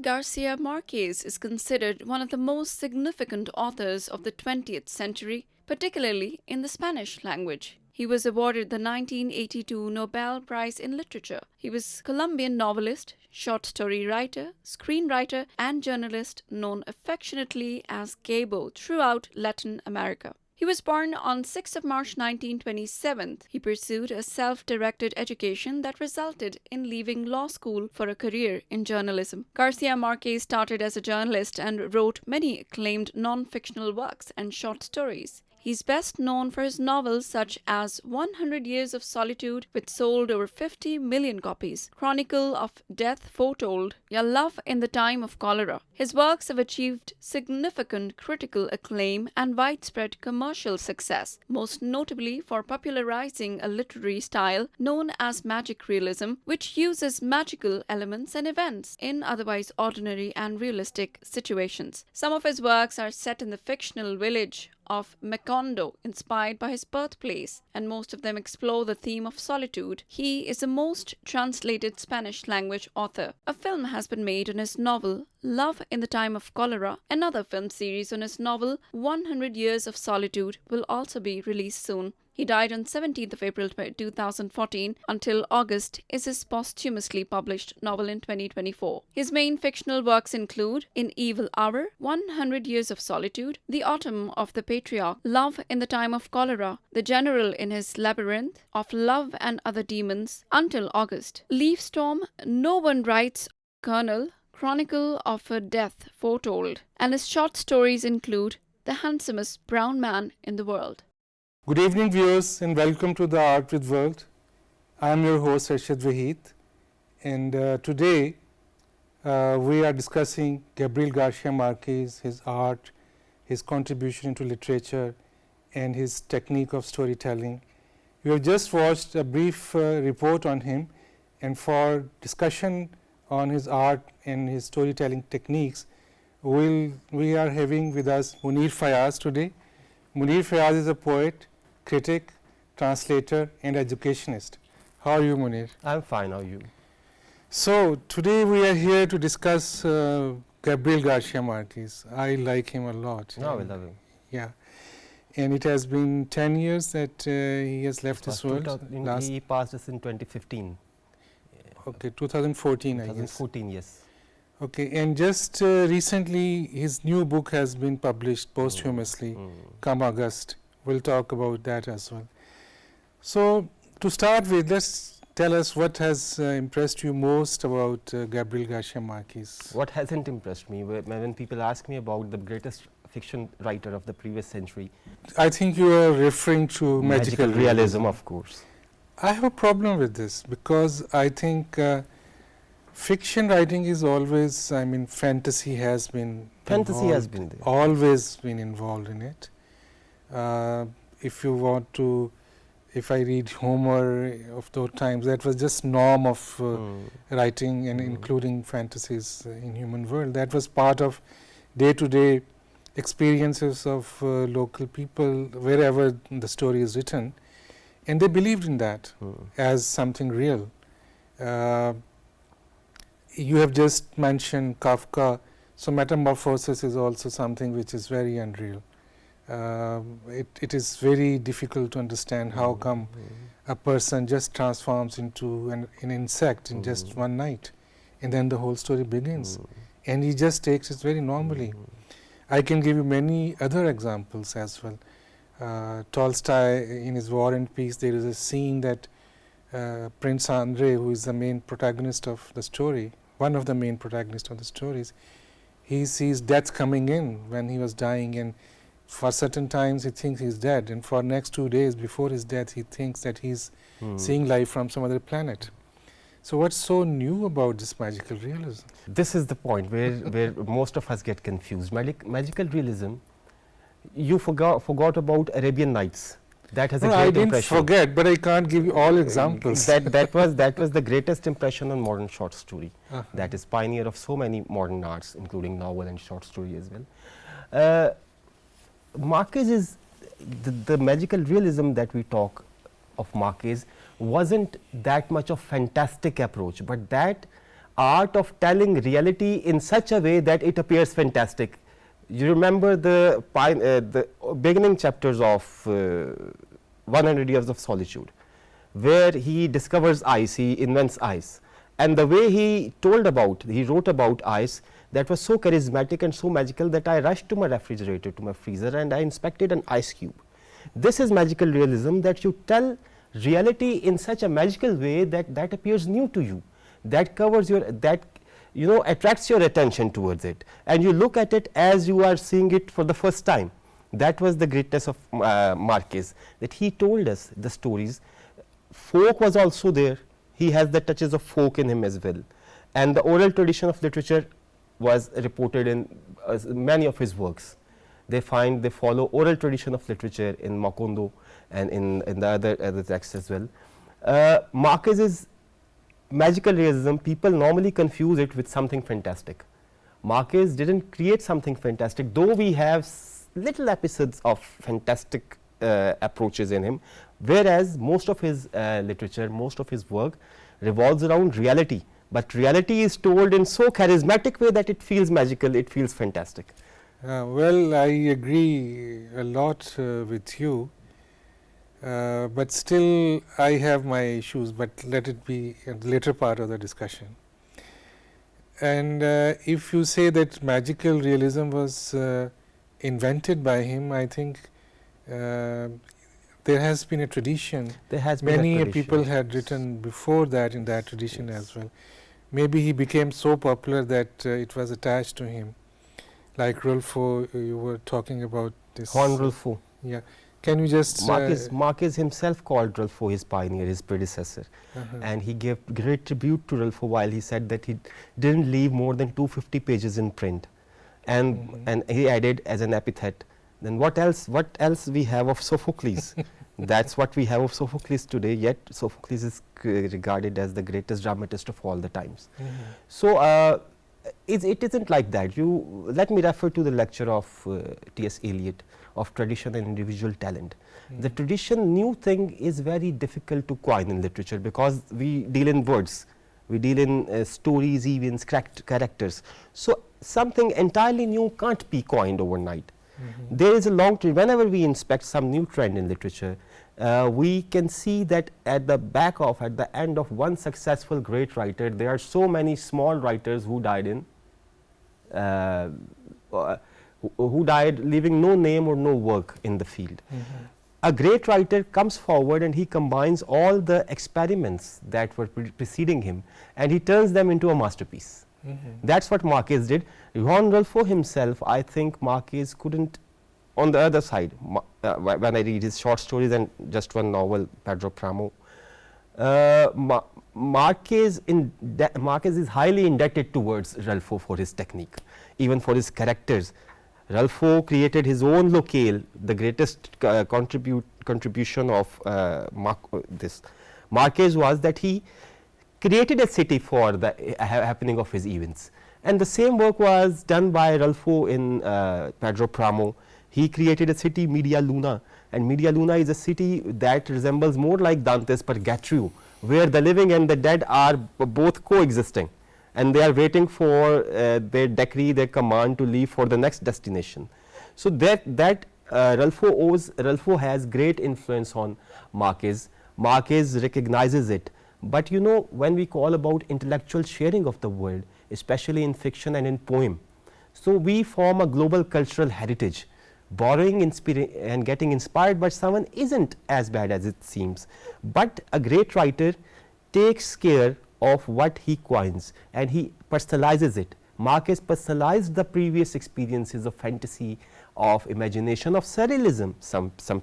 Garcia Marquez is considered one of the most significant authors of the 20th century, particularly in the Spanish language. He was awarded the 1982 Nobel Prize in Literature. He was a Colombian novelist, short story writer, screenwriter, and journalist known affectionately as Gabo throughout Latin America. He was born on 6 March 1927. He pursued a self-directed education that resulted in leaving law school for a career in journalism. Garcia Marquez started as a journalist and wrote many acclaimed non-fictional works and short stories. He's best known for his novels such as 100 Years of Solitude, which sold over 50 million copies, Chronicle of Death Foretold, Ya Love in the Time of Cholera. His works have achieved significant critical acclaim and widespread commercial success, most notably for popularizing a literary style known as magic realism, which uses magical elements and events in otherwise ordinary and realistic situations. Some of his works are set in the fictional village of Macondo, inspired by his birthplace, and most of them explore the theme of solitude. He is the most translated Spanish language author. A film has been made on his novel Love in the Time of Cholera. Another film series on his novel 100 Years of Solitude will also be released soon. He died on 17th of April 2014. Until August is his posthumously published novel in 2024. His main fictional works include In Evil Hour, 100 Years of Solitude, The Autumn of the Patriarch, Love in the Time of Cholera, The General in his Labyrinth of Love and Other Demons, Until August, Leaf Storm, No One Writes, Colonel, Chronicle of a Death Foretold, and his short stories include The Handsomest Brown Man in the World. Good evening, viewers, and welcome to the Art with World. I am your host, WAHEED, and today we are discussing Gabriel Garcia Marquez, his art, his contribution into literature, and his technique of storytelling. We have just watched a brief report on him, and for discussion on his art and his storytelling techniques, we are having with us MUNIR FAYAZ today. MUNIR FAYAZ is a poet, critic, translator, and educationist. How are you, MUNIR? I'm fine. How are you? So today we are here to discuss Gabriel Garcia Marquez. I like him a lot. No, we love him. Yeah, and it has been 10 years that he has left this world. He passed us in 2015. Okay, 2014, I guess. 2014, yes. Okay, and just recently his new book has been published posthumously, come August. We'll talk about that as well. So to start with, let's tell us what has impressed you most about Gabriel Garcia Marquez. What hasn't impressed me? When people ask me about the greatest fiction writer of the previous century, I think you are referring to magical realism, of course. I have a problem with this because I think fiction writing is always, I mean, fantasy has been there. Always been involved in it. If you want to, if I read Homer of those times, that was just norm of writing and including fantasies in human world. That was part of day-to-day experiences of local people wherever the story is written, and they believed in that as something real. You have just mentioned Kafka, so metamorphosis is also something which is very unreal. It is very difficult to understand how come a person just transforms into an insect in just one night, and then the whole story begins, and he just takes it very normally. I can give you many other examples as well. Tolstoy, in his War and Peace, there is a scene that Prince Andrei, who is the main protagonist of the story, one of the main protagonists of the stories, he sees death coming in when he was dying, and for certain times he thinks he's dead, and for next 2 days before his death he thinks that he's seeing life from some other planet. So what's so new about this magical realism? This is the point where most of us get confused. Magical realism, you forgot about Arabian Nights. That has a great impression. I didn't forget, but I can't give you all examples. That was the greatest impression on modern short story. That is pioneer of so many modern arts, including novel and short story as well. Marquez is the magical realism that we talk of Marquez wasn't that much of fantastic approach, but that art of telling reality in such a way that it appears fantastic. You remember the beginning chapters of 100 Years of Solitude, where he discovers ice, he invents ice, and the way he wrote about ice, that was so charismatic and so magical that I rushed to my refrigerator, to my freezer, and I inspected an ice cube. This is magical realism, that you tell reality in such a magical way that appears new to you, that covers your, that attracts your attention towards it, and you look at it as you are seeing it for the first time. That was the greatness of Marquez, that he told us the stories. Folk was also there. He has the touches of folk in him as well, and the oral tradition of literature was reported in many of his works. They follow oral tradition of literature in Macondo and in the other texts as well. Marquez's magical realism, people normally confuse it with something fantastic. Marquez didn't create something fantastic, though we have little episodes of fantastic approaches in him, whereas most of his literature, most of his work revolves around reality, but reality is told in so charismatic way that it feels magical, it feels fantastic. Well, I agree a lot with you, but still I have my issues, but let it be at the later part of the discussion. And if you say that magical realism was invented by him, I think there has been a tradition. There has been many a tradition. People had written before that in that tradition as well. Maybe he became so popular that it was attached to him, like Rulfo. You were talking about this. Juan Rulfo. Yeah. Can you just Marquez himself called Rulfo his pioneer, his predecessor, and he gave great tribute to Rulfo while he said that he didn't leave more than 250 pages in print, and he added as an epithet, then what else we have of Sophocles? That's what we have of Sophocles today, yet Sophocles is regarded as the greatest dramatist of all the times. So it isn't like that. Let me refer to the lecture of T.S. Eliot of tradition and individual talent. The tradition new thing is very difficult to coin in literature, because we deal in words, we deal in stories, events, characters. So something entirely new can't be coined overnight. There is a long trend. Whenever we inspect some new trend in literature, we can see that at the end of one successful great writer, there are so many small writers who died leaving no name or no work in the field. A great writer comes forward and he combines all the experiments that were preceding him, and he turns them into a masterpiece. That's what Marquez did. Juan Rulfo himself, I think Marquez couldn't. On the other side, when I read his short stories and just one novel, Pedro Pramo, Marquez is highly indebted towards Rulfo for his technique, even for his characters. Rulfo created his own locale. The greatest contribution of Marquez was that he created a city for the happening of his events, and the same work was done by Rulfo in Pedro Pramo. He created a city, Media Luna, and Media Luna is a city that resembles more like Dante's Purgatorio, where the living and the dead are both coexisting, and they are waiting for their decree, their command to leave for the next destination. So Rulfo has great influence on Marquez. Marquez recognizes it. But when we call about intellectual sharing of the world, especially in fiction and in poem, so we form a global cultural heritage. Borrowing and getting inspired by someone isn't as bad as it seems, but a great writer takes care of what he coins and he personalizes it. Marquez personalized the previous experiences of fantasy, of imagination, of surrealism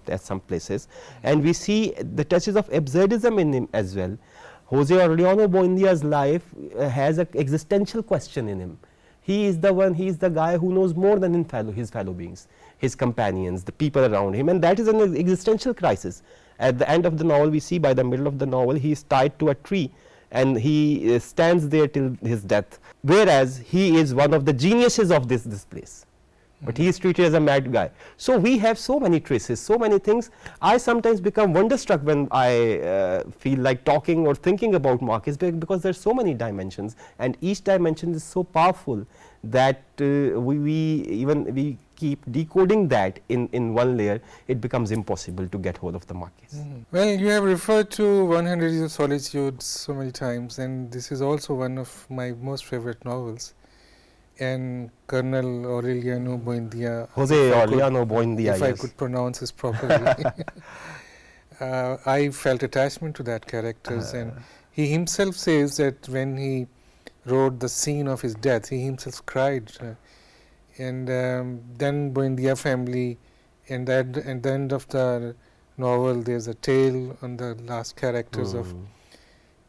at some places, and we see the touches of absurdism in him as well. Jose Aureliano Buendia's life has an existential question in him. He is the guy who knows more than his fellow beings, his companions, the people around him, and that is an existential crisis. At the end of the novel, we see by the middle of the novel, he is tied to a tree and he stands there till his death, whereas he is one of the geniuses of this place. but he is treated as a mad guy. So we have so many traces, so many things. I sometimes become wonderstruck when I feel like talking or thinking about Marquez, because there are so many dimensions, and each dimension is so powerful that we keep decoding that in one layer, it becomes impossible to get hold of the Marquez. Well, you have referred to 100 Years of Solitude so many times, and this is also one of my most favorite novels. And Colonel Aureliano Buendia, Jose Aureliano Buendia, if I could pronounce this properly, I felt attachment to that characters, and he himself says that when he wrote the scene of his death, he himself cried. And then Buendia family, and at the end of the novel, there's a tale on the last characters of.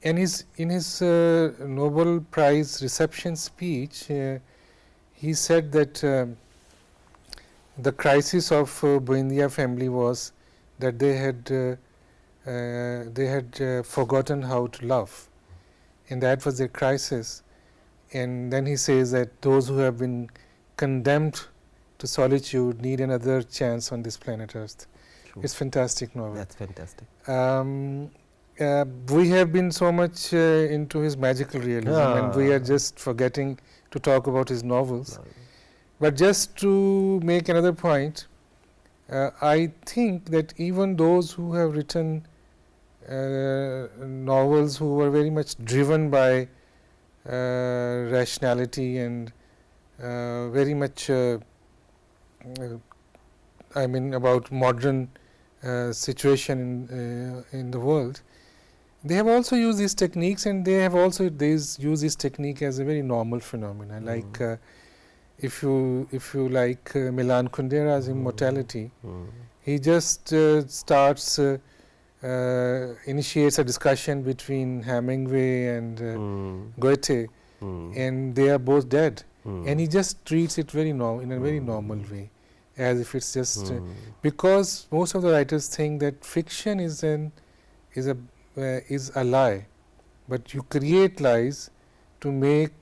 And in his Nobel Prize reception speech, he said that the crisis of Buendia family was that they had forgotten how to love, and that was their crisis. And then he says that those who have been condemned to solitude need another chance on this planet Earth. True. It's fantastic novel. That's fantastic. We have been so much into his magical realism, and we are just forgetting to talk about his novels. But just to make another point, I think that even those who have written novels who were very much driven by rationality and very much about modern situation in the world, they have also used these techniques, and they have also used this technique as a very normal phenomenon. Like if you like Milan Kundera's Immortality, he just initiates a discussion between Hemingway and Goethe, and they are both dead, and he just treats it in a very normal way, as if it's just because most of the writers think that fiction is a lie, but you create lies to make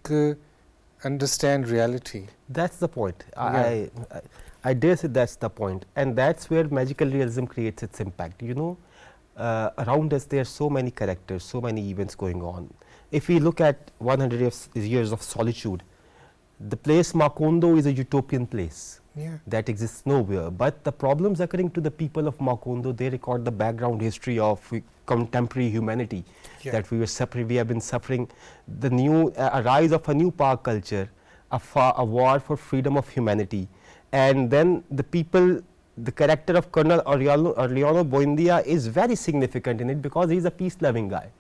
understand reality. That's the point. I dare say that's the point, and that's where magical realism creates its impact. You know, around us there are so many characters, so many events going on. If we look at 100 Years of Solitude, the place Macondo is a utopian place. That exists nowhere, but the problems occurring to the people of Macondo, they record the background history of contemporary humanity, that we have been suffering, the new a rise of a new power culture, a war for freedom of humanity. And then the people, the character of Colonel Aureliano Buendia is very significant in it, because he is a peace loving guy,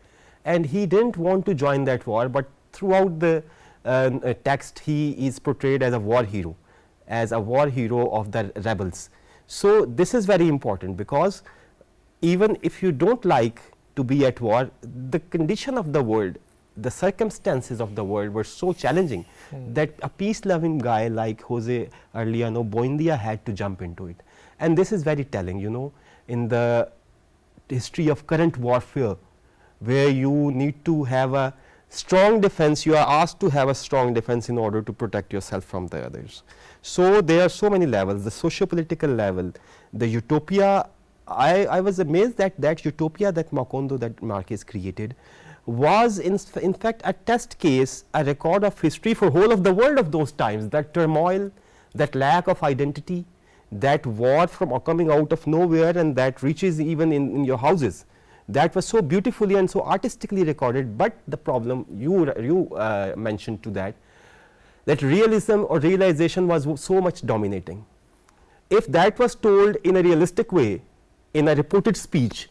and he didn't want to join that war, but throughout the text he is portrayed as a war hero of the rebels. So this is very important, because even if you don't like to be at war, the condition of the world, the circumstances of the world were so challenging that a peace loving guy like Jose Aureliano Buendia had to jump into it. And this is very telling, you know, in the history of current warfare, where you need to have a strong defense, you are asked to have a strong defense in order to protect yourself from the others. So there are so many levels, the socio-political level, the utopia. I was amazed that that utopia that Macondo, that Marquez created, was in fact a test case, a record of history for whole of the world of those times. That turmoil, that lack of identity, that war from coming out of nowhere, and that reaches even in your houses. That was so beautifully and so artistically recorded. But the problem you mentioned to that realism or realization was so much dominating. If that was told in a realistic way, in a reported speech,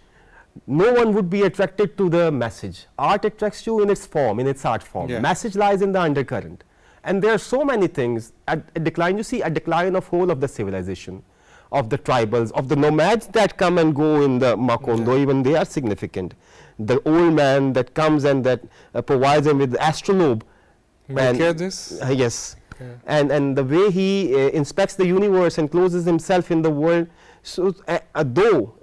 no one would be attracted to the message. Art attracts you in its form, in its art form. Message lies in the undercurrent. And there are so many things. At a decline, you see a decline of whole of the civilization, of the tribals, of the nomads that come and go in the Macondo, even they are significant. The old man that comes and that provides him with the astrolabe. Yes. And the way he inspects the universe and closes himself in the world. So though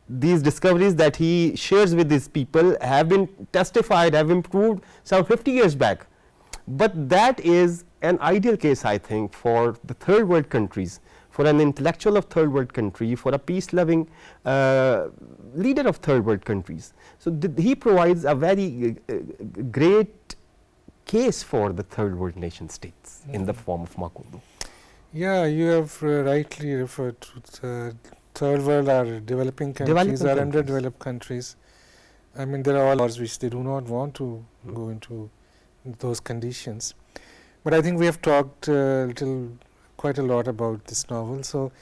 these discoveries that he shares with these people have been testified, have been proved some 50 years back, but that is an ideal case, I think, for the third world countries, for an intellectual of third world country, for a peace loving leader of third world countries. So, he provides a very great case for the third world nation states in the form of Macondo. Yeah, you have rightly referred to the third world or developing countries or underdeveloped countries. I mean, there are all wars which they do not want to go into those conditions. But I think we have talked quite a lot about this novel. So,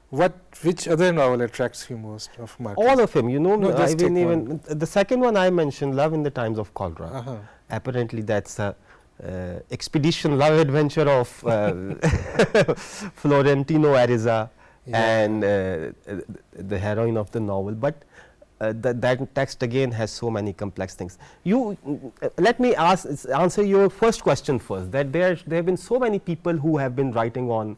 which other novel attracts you most of Marquez? All of them, you know. No, I mean, even the second one I mentioned, Love in the Times of Cholera. Apparently, that's a expedition love adventure of Florentino Ariza and the heroine of the novel. But that text again has so many complex things. You let me answer your first question first. That there have been so many people who have been writing on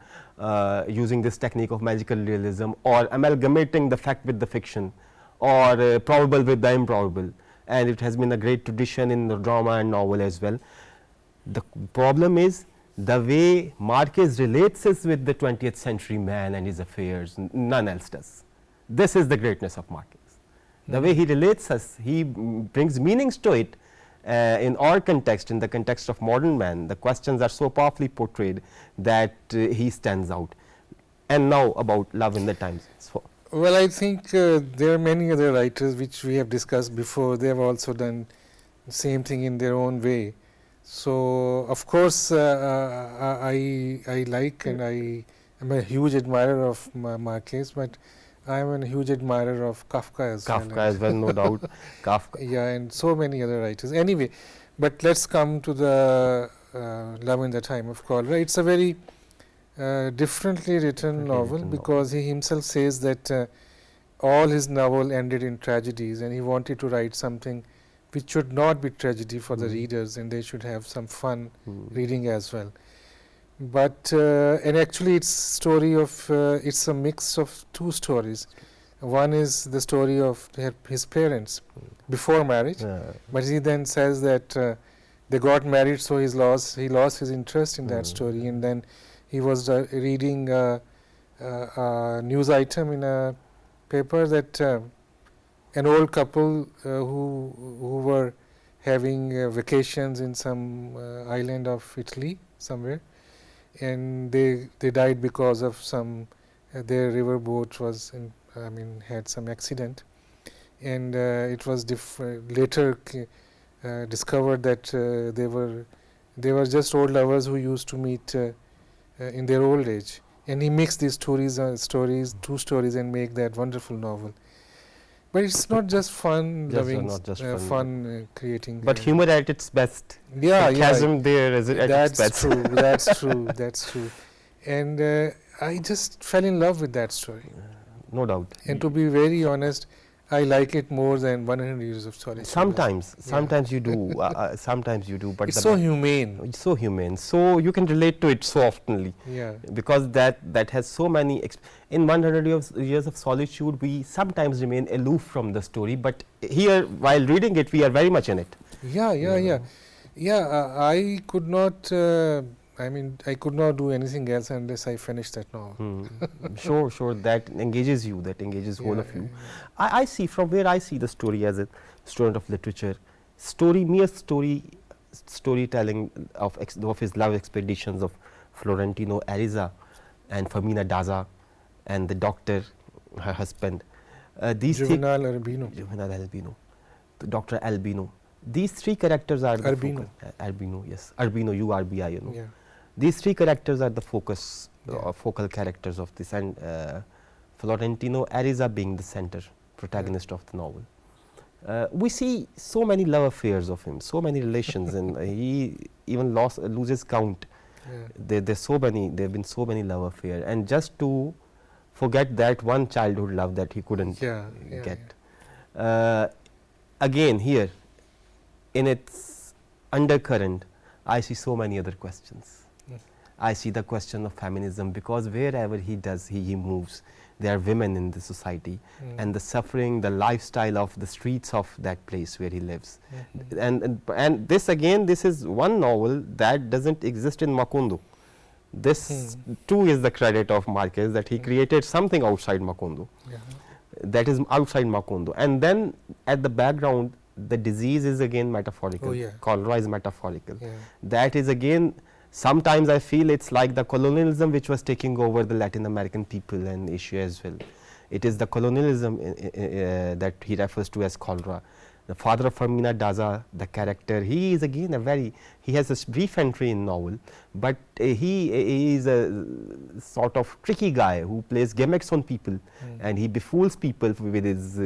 using this technique of magical realism, or amalgamating the fact with the fiction, or probable with the improbable, and it has been a great tradition in the drama and novel as well. The problem is the way Marquez relates us with the 20th century man and his affairs. None else does. This is the greatness of Marquez. The way he relates us, he brings meanings to it in our context, in the context of modern man. The questions are so powerfully portrayed that he stands out. And now about Love in the Times. Well, I think there are many other writers which we have discussed before. They have also done the same thing in their own way. So, of course, I like and I am a huge admirer of Marquez, but I am a huge admirer of Kafka as well. Kafka as well, no doubt. Kafka. Yeah, and so many other writers. Anyway, but let's come to the Love in the Time of Cholera. It's a very differently written novel, because he himself says that all his novel ended in tragedies, and he wanted to write something which should not be tragedy for the readers, and they should have some fun reading as well. But and actually it's story of it's a mix of two stories. One is the story of his parents before marriage, but he then says that they got married, so he lost his interest in that story, and then he was reading a news item in a paper that an old couple who were having vacations in some island of Italy somewhere, and they died because of some their river boat was had some accident, and it was later discovered that they were just old lovers who used to meet in their old age, and he mixed these two stories and make that wonderful novel. But it's not just fun, fun creating. But humor at its best. Yeah, chasm there is at its best. That's true. And I just fell in love with that story. No doubt. And to be very honest, I like it more than 100 Years of Solitude. Sometimes you do. Sometimes you do. But it's so humane. It's so humane. So you can relate to it so oftenly. Yeah. Because that has so many. In 100 Years of Solitude, we sometimes remain aloof from the story. But here, while reading it, we are very much in it. Yeah. I could not. I could not do anything else unless I finished that novel. Sure. That engages you. That engages all of you. I see, from where I see the story as a student of literature, mere storytelling of his love expeditions of Florentino Ariza and Fermina Daza and the doctor, her husband. Juvenal Albino. Dr. Albino. These three characters are the Albino. Albino, yes. Albino, U-R-B-I, Yeah. These three characters are the focus, focal characters of this, and Florentino Ariza being the center protagonist of the novel. We see so many love affairs of him, so many relations, and he even loses count. There have been so many love affairs, and just to forget that one childhood love that he couldn't get. Again, here, in its undercurrent, I see so many other questions. I see the question of feminism, because wherever he moves, there are women in the society, and the suffering, the lifestyle of the streets of that place where he lives. And this again, this is one novel that doesn't exist in Macondo. This too is the credit of Marquez, that he created something outside Macondo, that is outside Macondo. And then at the background, the disease is again metaphorical. Cholera is metaphorical. That is again, sometimes I feel it's like the colonialism which was taking over the Latin American people and Asia as well. It is the colonialism that he refers to as cholera. The father of Fermina Daza, the character, he is again he has a brief entry in novel, but he is a sort of tricky guy who plays gimmicks on people, and he befools people with his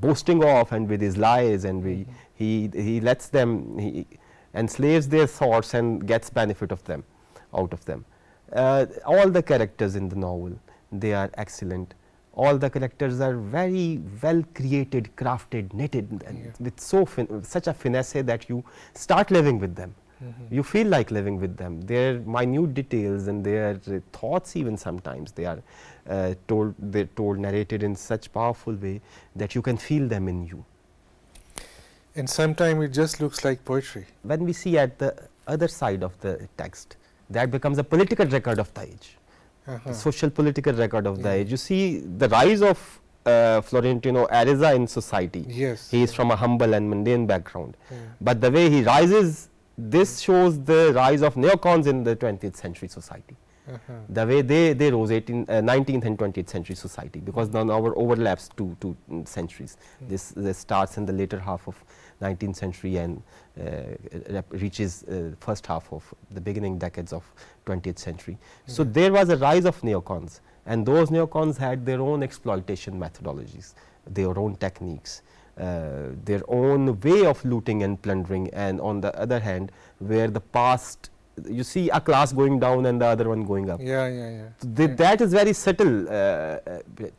boasting off and with his lies, and he lets them, he enslaves their thoughts and gets benefit of them, out of them. All the characters in the novel, they are excellent. All the characters are very well created, crafted, knitted, and with such a finesse that you start living with them. You feel like living with them. Their minute details and their thoughts, even sometimes they are narrated in such powerful way that you can feel them in you. And sometimes it just looks like poetry. When we see at the other side of the text, that becomes a political record of the age. The social political record of the age. You see the rise of Florentino Ariza in society. He is from a humble and mundane background. But the way he rises, this shows the rise of neocons in the 20th century society. The way they rose 19th and 20th century society, because now our overlaps two centuries. This starts in the later half of 19th century and reaches first half of the beginning decades of 20th century. So there was a rise of neocons, and those neocons had their own exploitation methodologies, their own techniques, their own way of looting and plundering, and on the other hand, where the past, you see a class going down and the other one going up. That is very subtle,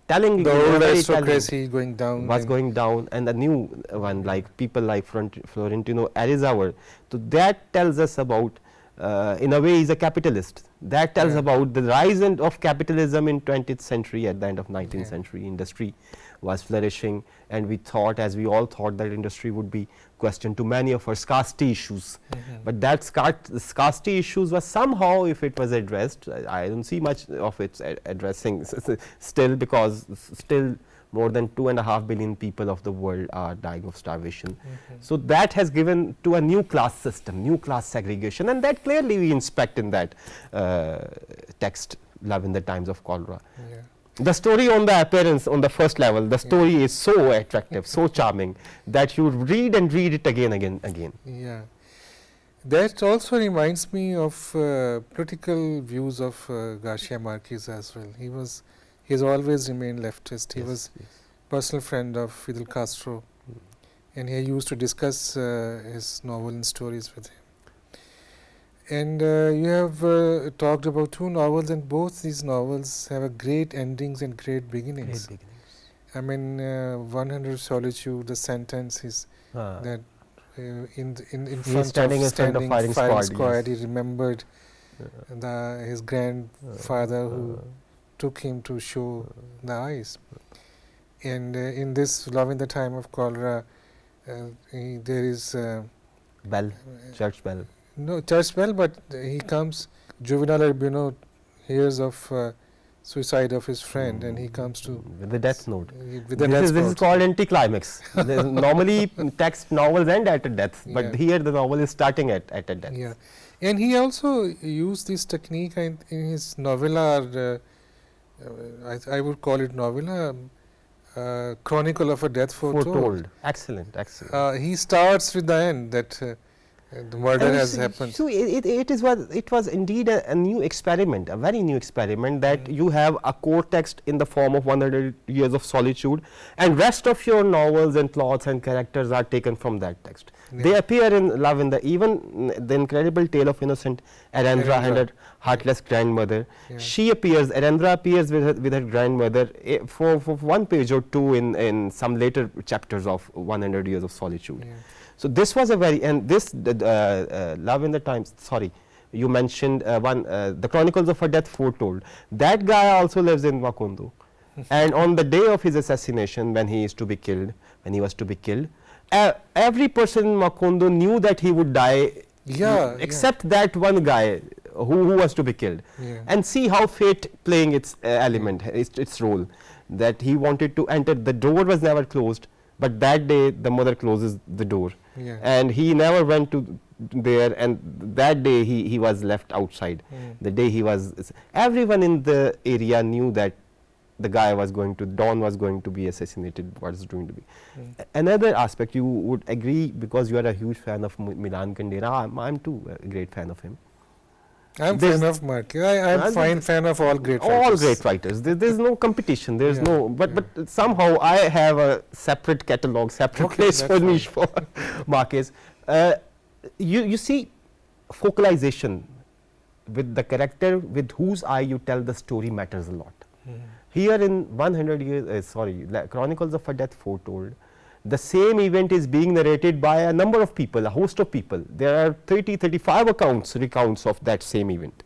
telling the old aristocracy going down, was going down, and the new one, like people like Florentino Ariza. So that tells us about, in a way, he's a capitalist. That tells about the rise of capitalism in 20th century. At the end of 19th century, industry was flourishing, and we thought, as we all thought, that industry would be questioned to many of our scarcity issues. But that scarcity issues was somehow, if it was addressed, I don't see much of it addressing still, because still more than 2.5 billion people of the world are dying of starvation. So that has given to a new class system, new class segregation, and that clearly we inspect in that text, Love in the Times of Cholera. The story, on the appearance, on the first level, the story is so attractive, so charming, that you read and read it again. That also reminds me of political views of Garcia Marquez as well. He has always remained leftist. He was personal friend of Fidel Castro, and he used to discuss his novel and stories with him. And you have talked about two novels, and both these novels have a great endings and great beginnings. I mean, 100 Solitude, the sentence is that in front of firing squad, he remembered his grandfather who took him to show the eyes. And in this Love in the Time of Cholera, there is bell, church bell. No, church bell, but he comes, Juvenal Albino hears of suicide of his friend, and he comes to with the death note. This is called anticlimax. Normally text novels end at a death, but here the novel is starting at a death. And he also used this technique in his novella, I would call it novella, Chronicle of a Death Foretold. Excellent. He starts with the end, that the murder has happened. So it was indeed a new experiment, a very new experiment, that you have a core text in the form of 100 Years of Solitude, and rest of your novels and plots and characters are taken from that text. They appear in Love in the, even the incredible tale of innocent Arendra and her heartless grandmother. She appears, Arendra appears with her grandmother for one page or two in some later chapters of 100 Years of Solitude. So this was a very, and this Love in the Times, You mentioned the Chronicles of a Death Foretold. That guy also lives in Macondo. And on the day of his assassination, when he was to be killed, every person in Macondo knew that he would die, except that one guy who was to be killed. And see how fate playing its element, its role, that he wanted to enter. The door was never closed, but that day the mother closes the door, and he never went to there, and that day he was left outside. The day he was, everyone in the area knew that the guy was going to, Don was going to be assassinated, what is going to be. Another aspect, you would agree, because you are a huge fan of Milan Kundera, I'm too a great fan of him. I'm fan of Marquez. I'm fan of all great writers. All great writers. There's no competition. There's no. But somehow I have a separate catalog, separate place for niche for Marquez. You see, focalization with the character with whose eye you tell the story matters a lot. Here in 100 years, Chronicles of a Death Foretold, the same event is being narrated by a number of people, a host of people. There are 30-35 recounts of that same event,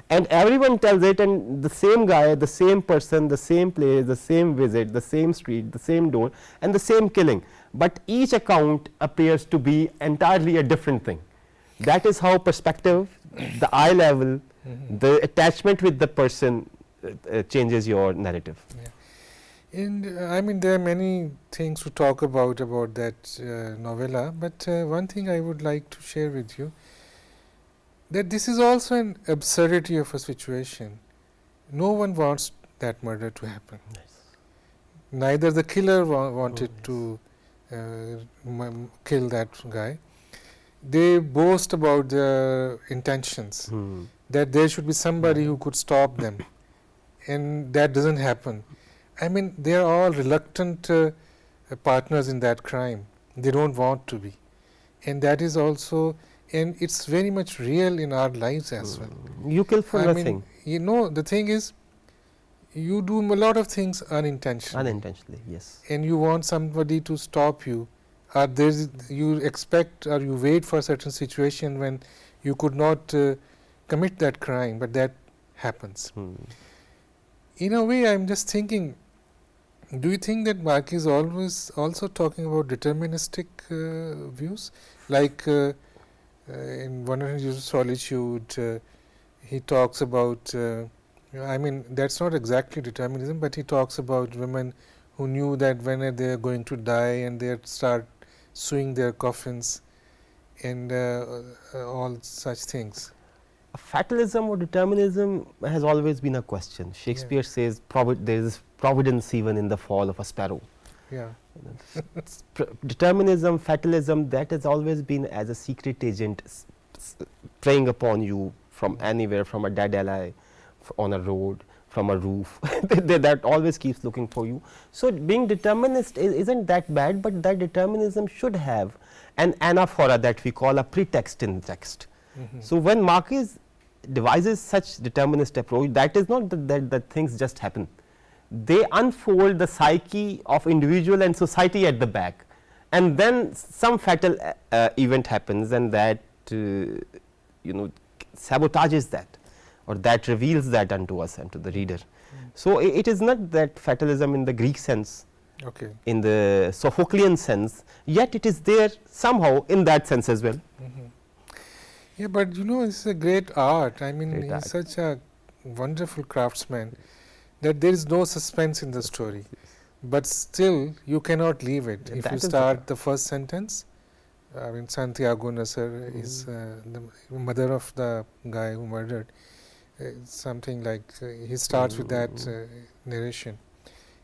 and everyone tells it, and the same guy, the same person, the same place, the same visit, the same street, the same door, and the same killing, but each account appears to be entirely a different thing. That is how perspective, the eye level, the attachment with the person changes your narrative. And I mean, there are many things to talk about that novella, but one thing I would like to share with you, that this is also an absurdity of a situation. No one wants that murder to happen. Neither the killer wanted to kill that guy. They boast about their intentions, that there should be somebody who could stop them, and that doesn't happen. I mean, they are all reluctant partners in that crime. They don't want to be, and that is also, and it's very much real in our lives as well. You kill for nothing. Mean, you know, the thing is, you do a lot of things unintentionally. Unintentionally, yes. And you want somebody to stop you, or you expect or you wait for a certain situation when you could not commit that crime, but that happens. In a way, I'm just thinking, do you think that Marquez is always also talking about deterministic views? Like in 100 Years of Solitude, he talks about, I mean, that's not exactly determinism, but he talks about women who knew that when they are going to die, and they start sewing their coffins and all such things. Fatalism or determinism has always been a question. Shakespeare says there is providence even in the fall of a sparrow. Determinism, fatalism, that has always been as a secret agent preying upon you from anywhere, from a dead ally, on a road, from a roof. That always keeps looking for you. So being determinist isn't that bad, but that determinism should have an anaphora that we call a pretext in text. So when Marquez devises such determinist approach, that is not that things just happen. They unfold the psyche of individual and society at the back, and then some fatal event happens, and that sabotages that, or that reveals that unto us and to the reader. So it is not that fatalism in the Greek sense, in the Sophoclean sense, yet it is there somehow in that sense as well. Yeah, but you know, it's a great art. I mean, he's such a wonderful craftsman that there is no suspense in the story, but still you cannot leave it. If you start the first sentence, I mean, Santiago Nasser is the mother of the guy who murdered. Something like he starts with that narration,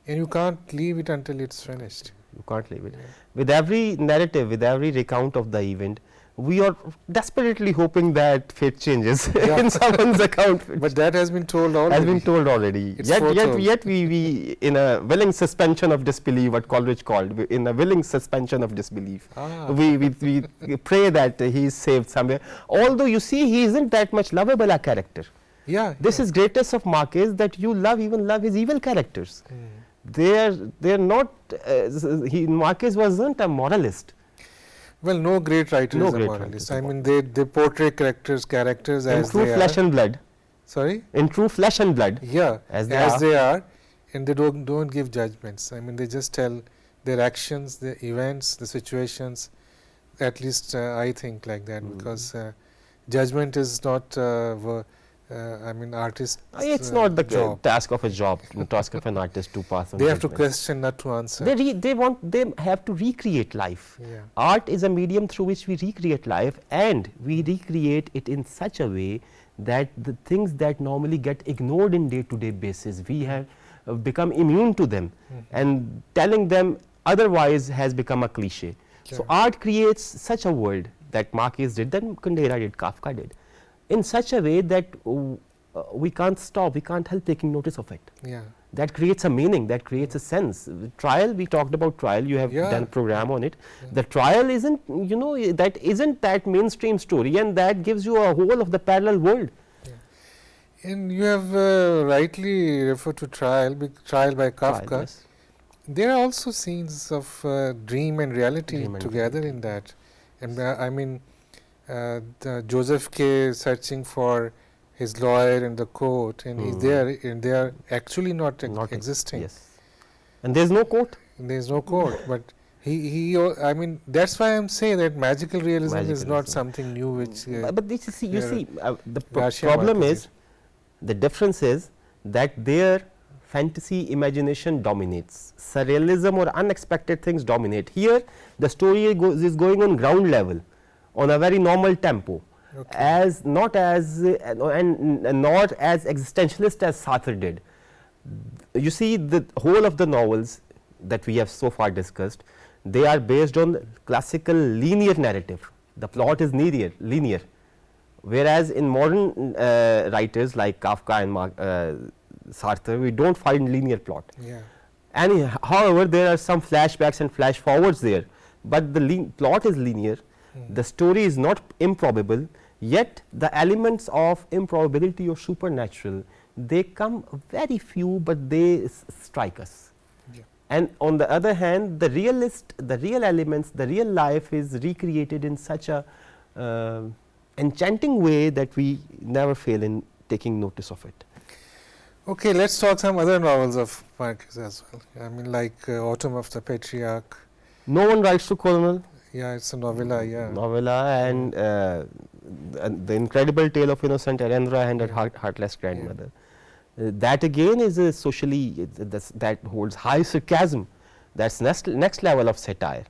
and you can't leave it until it's finished. You can't leave it. With every narrative, with every recount of the event, we are desperately hoping that fate changes in someone's account. But that has been told already. Has been told already. Yet we in a willing suspension of disbelief, what Coleridge called, in a willing suspension of disbelief. We pray that he is saved somewhere. Although you see, he isn't that much lovable a character. This is greatest of Marquez, that you even love his evil characters. They are not. Marquez wasn't a moralist. Well, no great writer No is a great moralist. writer is I a mean, they portray characters In as true they flesh are. and blood. Sorry? In true flesh and blood. Yeah, As as they they are, and they don't give judgments. I mean, they just tell their actions, the events, the situations. At least I think like that, because judgment is not I mean, artist. It's not the job. task of a job, the task of an artist to pass on They have to judgments. question, not to answer. They have to recreate life. Yeah. Art is a medium through which we recreate life, and we recreate it in such a way that the things that normally get ignored in day-to-day basis, we have become immune to them, and telling them otherwise has become a cliche. So art creates such a world that Marquez did, that Kundera did, Kafka did, in such a way that we can't stop, we can't help taking notice of it. Yeah. That creates a meaning, that creates a sense. Trial, we talked about trial, you have done a program on it. The trial isn't, you know, that isn't that mainstream story, and that gives you a whole of the parallel world. And you have rightly referred to trial by Kafka. Trial, yes. There are also scenes of dream and reality together in that. And I mean, the Joseph K. searching for his lawyer in the court, and he's there, and they are actually not existing. Yes. And there is no court. There is no court, but I mean, that's why I'm saying that magical realism is not something new, which. But this is, you see, the Garcia problem Marquez is, the difference is that their fantasy imagination dominates. Surrealism or unexpected things dominate. Here, the story is going on ground level, on a very normal tempo. As not as and not as existentialist as Sartre did. You see, the whole of the novels that we have so far discussed, they are based on classical linear narrative. The plot is linear, whereas in modern writers like Kafka and Sartre, we don't find linear plot. Yeah. And however, there are some flashbacks and flash forwards there, but the plot is linear. The story is not improbable, yet the elements of improbability or supernatural, they come very few, but they strike us. Yeah. And on the other hand, the real elements, the real life is recreated in such a enchanting way that we never fail in taking notice of it. Okay, let's talk some other novels of Marquez as well. I mean, like Autumn of the Patriarch. No One Writes to Colonel. Yeah, it's a novella, yeah. Novella, and The Incredible Tale of Innocent Arendra and Her Heartless Grandmother. That again is a socially, that holds high sarcasm. That's next level of satire.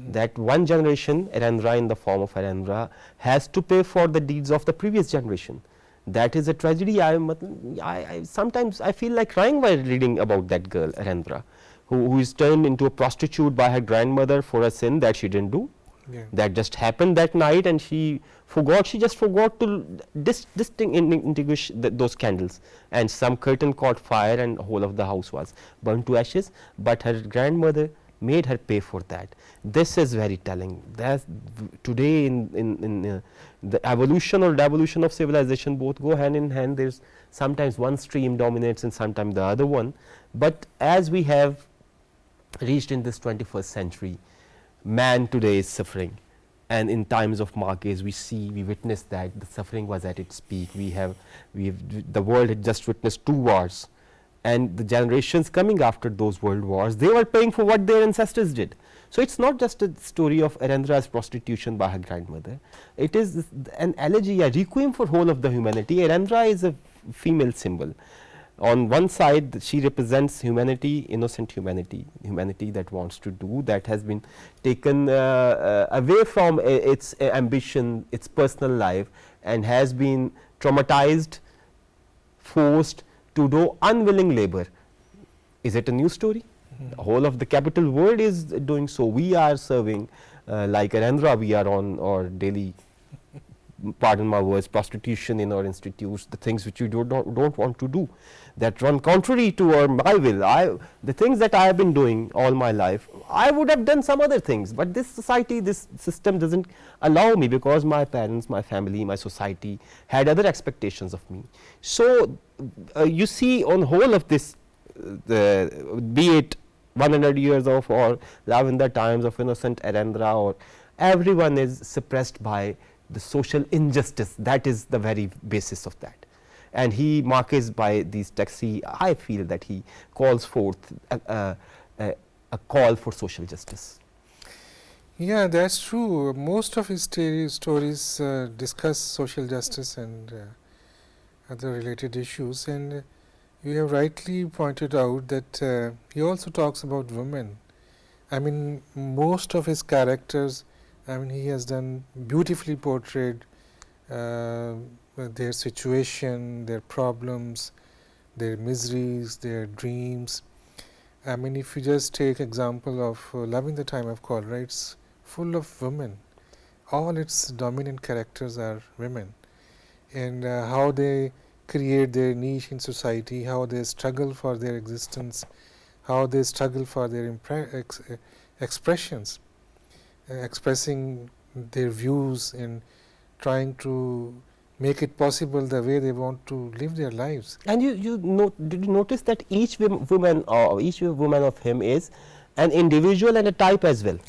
That one generation, Arendra in the form of Arendra, has to pay for the deeds of the previous generation. That is a tragedy. Sometimes I feel like crying while reading about that girl, Arendra, who is turned into a prostitute by her grandmother for a sin that she didn't do. Yeah. That just happened that night, and she just forgot to distinguish those candles, and some curtain caught fire and whole of the house was burned to ashes, but her grandmother made her pay for that. This is very telling. Today in the evolution or devolution of civilization, both go hand in hand. There's sometimes one stream dominates and sometimes the other one, but as we have reached in this 21st century, man today is suffering, and in times of Marquez we witness that the suffering was at its peak. The world had just witnessed 2 wars, and the generations coming after those world wars, they were paying for what their ancestors did. So it's not just a story of Arendra's prostitution by her grandmother. It is an elegy, a requiem for whole of the humanity. Arendra is a female symbol. On one side, she represents humanity, innocent humanity, humanity that wants to do, that has been taken away from its ambition, its personal life, and has been traumatized, forced to do unwilling labor. Is it a new story? The whole of the capital world is doing so. We are serving like Arendra, we are on our daily, pardon my words, prostitution in our institutes, the things which you don't want to do, that run contrary to my will. The things that I have been doing all my life, I would have done some other things, but this society, this system doesn't allow me, because my parents, my family, my society had other expectations of me. So you see, on whole of this, be it 100 years of or Love in the Times of Innocent Arendra or everyone is suppressed by the social injustice. That is the very basis of that. And he, Marquez, by these texts, I feel that he calls forth a call for social justice. Yeah, that's true. Most of his stories discuss social justice and other related issues, and you have rightly pointed out that he also talks about women. I mean, most of his characters, I mean, he has done beautifully portrayed their situation, their problems, their miseries, their dreams. I mean, if you just take example of Loving the Time of Cholera, it's full of women. All its dominant characters are women, and how they create their niche in society, how they struggle for their existence, how they struggle for their expressions, expressing their views and trying to make it possible the way they want to live their lives. And did you notice that each woman of him is an individual and a type as well?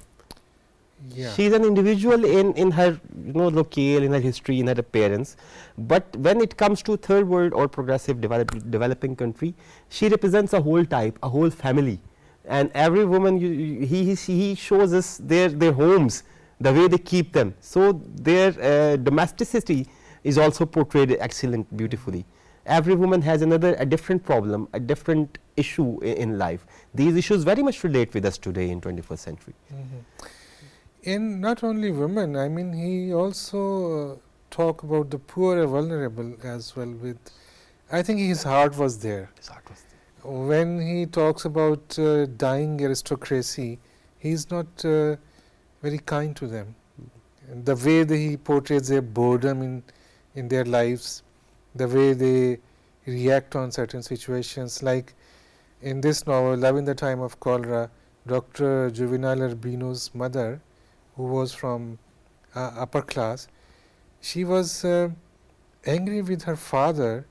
Yeah. She is an individual in her locale, in her history, in her appearance, but when it comes to third world or progressive developing country, she represents a whole type, a whole family, and every woman he shows us their homes, the way they keep them. So their domesticity is also portrayed excellent, beautifully. Every woman has a different problem, a different issue in life. These issues very much relate with us today in 21st century. And not only women, I mean, he also talk about the poor and vulnerable as well. With, I think his heart was there. His heart was there. When he talks about dying aristocracy, he is not very kind to them. And the way that he portrays their boredom in their lives, the way they react on certain situations, like in this novel, Love in the Time of Cholera, Dr. Juvenile Urbino's mother, who was from upper class, she was angry with her father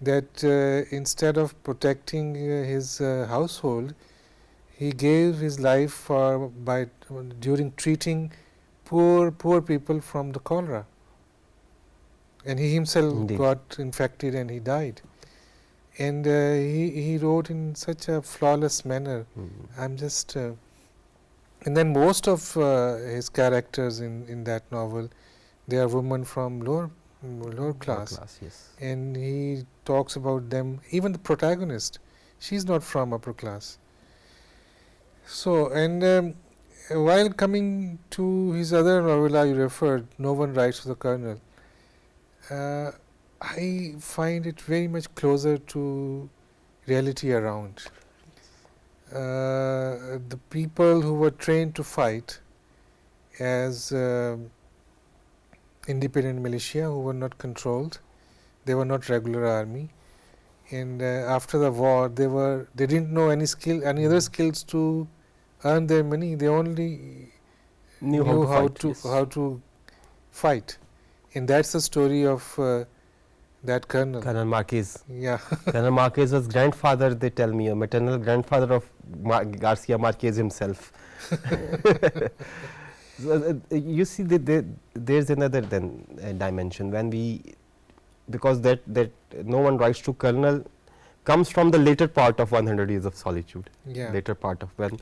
that instead of protecting his household, he gave his life during treating poor people from the cholera, and he himself Indeed. got infected and he died. And he wrote in such a flawless manner. I'm just and then most of his characters in that novel, they are women from lower class. Yes. And he talks about them. Even the protagonist, she's not from upper class. So, and while coming to his other novella you referred, No One Writes to the Colonel, I find it very much closer to reality around. The people who were trained to fight as independent militia, who were not controlled, they were not regular army, and after the war they didn't know any other skills to earn their money. They only knew how to fight, and that's the story of that colonel. Colonel Marquez. Yeah. Colonel Marquez was grandfather, they tell me, a maternal grandfather of Garcia Marquez himself. So, you see that there's another dimension when because that No One Writes to Colonel comes from the later part of 100 Years of Solitude. Yeah. Later part of when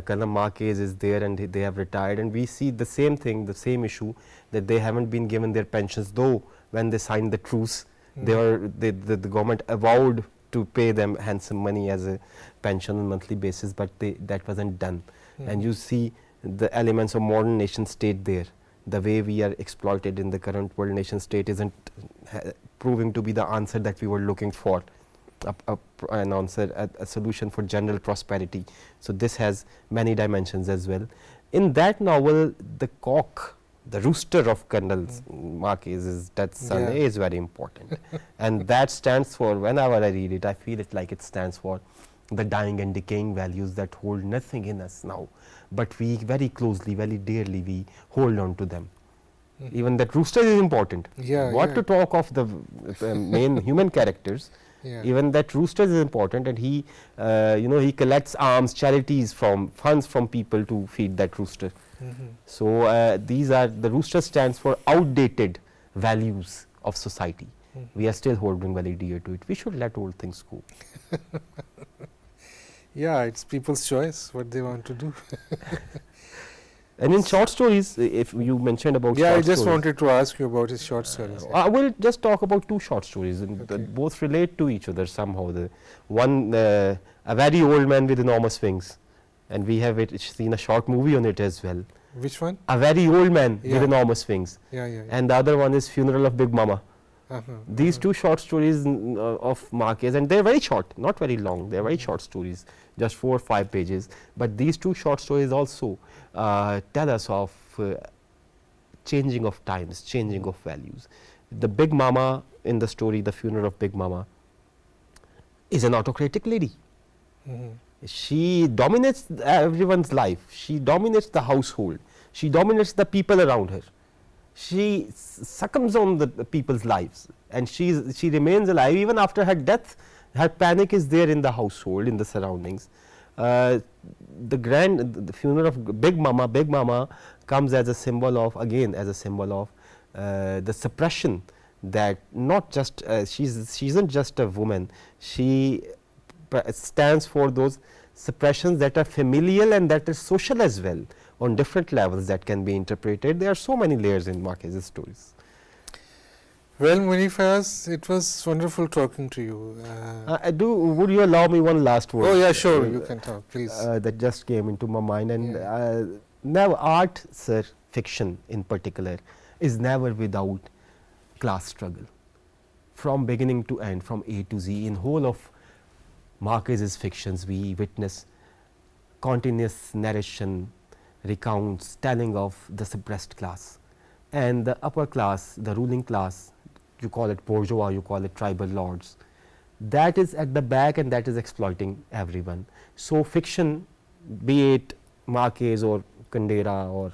Colonel Marquez is there and they have retired, and we see the same thing, the same issue, that they haven't been given their pensions, though when they signed the truce, the government avowed to pay them handsome money as a pension on monthly basis, but that wasn't done. And you see the elements of modern nation state there. The way we are exploited in the current world nation state isn't proving to be the answer that we were looking for, an answer, a solution for general prosperity. So this has many dimensions as well. In that novel, the cock, the rooster of Colonel Marquez, that Sunday is very important. And that stands for, whenever I read it, I feel it like it stands for the dying and decaying values that hold nothing in us now, but we very closely, very dearly, we hold on to them. Even that rooster is important. What to talk of the main human characters, Yeah. Even that rooster is important, and he he collects alms, charities from funds from people to feed that rooster. So these are, the rooster stands for outdated values of society. We are still holding very dear to it. We should let old things go. Yeah, it's people's choice what they want to do. And in short stories, if you mentioned about Yeah, short I just stories, wanted to ask you about his short stories. I will just talk about two short stories, and Okay. that both relate to each other somehow. The one, a very old man with enormous wings, and we have seen a short movie on it as well. Which one? A very old man Yeah. with enormous wings, Yeah, yeah. and the other one is Funeral of Big Mama. Uh-huh. These two short stories of Marquez, and they are very short, not very long. They are very short stories, just 4 or 5 pages. But these two short stories also tell us of changing of times, changing of values. The Big Mama in the story, The Funeral of Big Mama, is an autocratic lady. She dominates everyone's life. She dominates the household. She dominates the people around her. She succumbs on the people's lives, and she remains alive even after her death. Her panic is there in the household, in the surroundings. The funeral of Big Mama comes as a symbol of, again as a symbol of the suppression, that not just she isn't just a woman. She stands for those suppressions that are familial and that are social as well, on different levels that can be interpreted. There are so many layers in Marquez's stories. Well, MUNIR FAYAZ, it was wonderful talking to you. Would you allow me one last word? Oh yeah, sure, you can talk, please. That just came into my mind, and Yeah. now art, sir, fiction in particular, is never without class struggle. From beginning to end, from A to Z, in whole of Marquez's fictions, we witness continuous narration, recounts, telling of the suppressed class, and the upper class, the ruling class. You call it bourgeois, you call it tribal lords, that is at the back, and that is exploiting everyone. So fiction, be it Marquez or Kundera or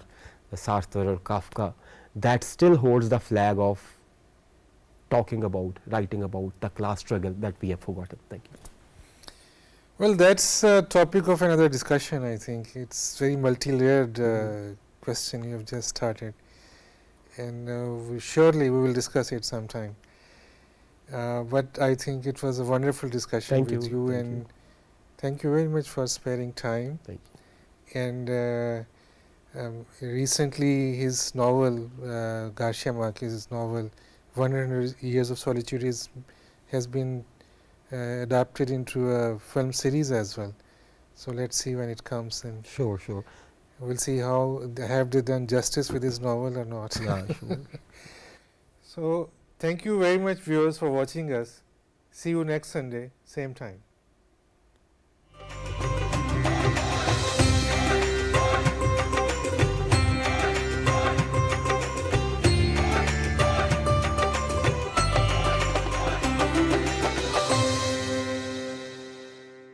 Sartre or Kafka, that still holds the flag of talking about, writing about the class struggle that we have forgotten. Thank you. Well, that's a topic of another discussion, I think. It's very multi-layered question you have just started, and surely we will discuss it sometime. But I think it was a wonderful discussion with you, and thank you very much for sparing time. Thank you. And recently his novel, Garcia Marquez's novel, 100 Years of Solitude, has been adapted into a film series as well. So let's see when it comes, and sure. we'll see how have they done justice with his novel or not. Yeah, sure. So thank you very much, viewers, for watching us. See you next Sunday, same time.